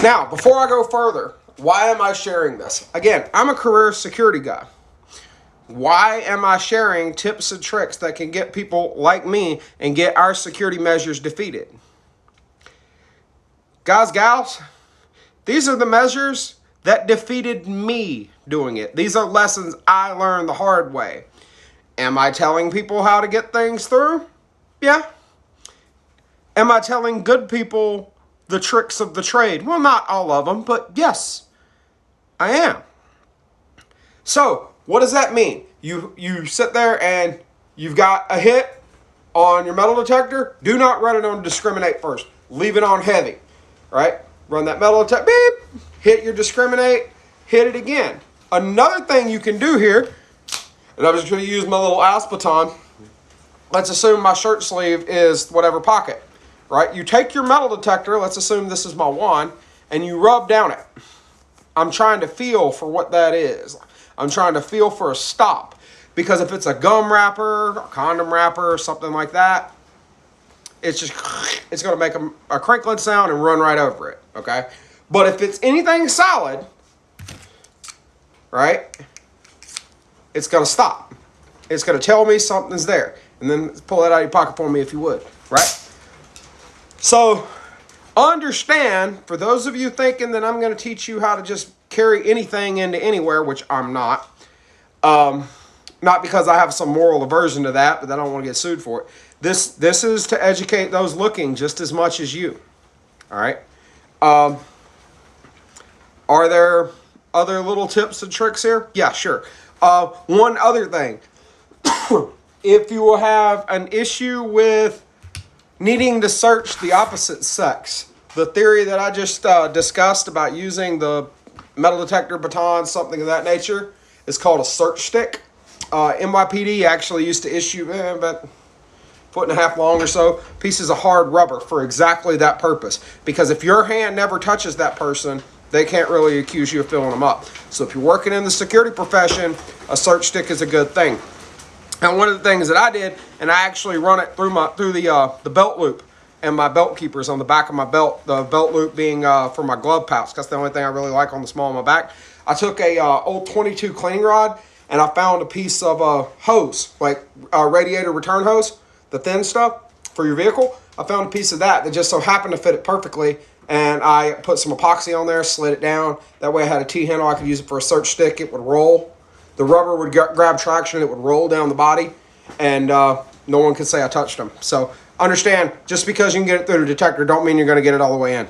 Now, before I go further, why am I sharing this? Again, I'm a career security guy. Why am I sharing tips and tricks that can get people like me and get our security measures defeated? Guys, gals, these are the measures that defeated me doing it. These are lessons I learned the hard way. Am I telling people how to get things through? Yeah. Am I telling good people the tricks of the trade? Well, not all of them, but yes, I am. So, what does that mean? You sit there and you've got a hit on your metal detector. Do not run it on discriminate first. Leave it on heavy, right? Run that metal detector, beep, hit your discriminate, hit it again. Another thing you can do here, and I'm just going to use my little ass baton. Let's assume my shirt sleeve is whatever pocket, right? You take your metal detector, let's assume this is my wand, and you rub down it. I'm trying to feel for what that is. I'm trying to feel for a stop. Because if it's a gum wrapper, a condom wrapper, or something like that, it's going to make a crinkling sound and run right over it, okay? But if it's anything solid, right, it's going to stop. It's going to tell me something's there. And then pull that out of your pocket for me if you would, right? So understand, for those of you thinking that I'm going to teach you how to just carry anything into anywhere, which I'm not. Not because I have some moral aversion to that, but I don't want to get sued for it. This is to educate those looking just as much as you. All right. Are there other little tips and tricks here? Yeah, sure. One other thing. If you have an issue with needing to search the opposite sex, the theory that I just discussed about using the metal detector baton, something of that nature, is called a search stick. NYPD actually used to issue about 1.5 feet long or so pieces of hard rubber for exactly that purpose. Because if your hand never touches that person, they can't really accuse you of filling them up. So if you're working in the security profession, a search stick is a good thing. And one of the things that I did, and I actually run it through the belt loop and my belt keepers on the back of my belt. The belt loop being for my glove pouch. That's the only thing I really like on the small of my back. I took a old 22 cleaning rod and I found a piece of hose, like a radiator return hose, the thin stuff for your vehicle. I found a piece of that just so happened to fit it perfectly. And I put some epoxy on there, slid it down. That way I had a T-handle. I could use it for a search stick. It would roll. The rubber would grab traction. It would roll down the body. And no one could say I touched them. So understand, just because you can get it through the detector don't mean you're going to get it all the way in.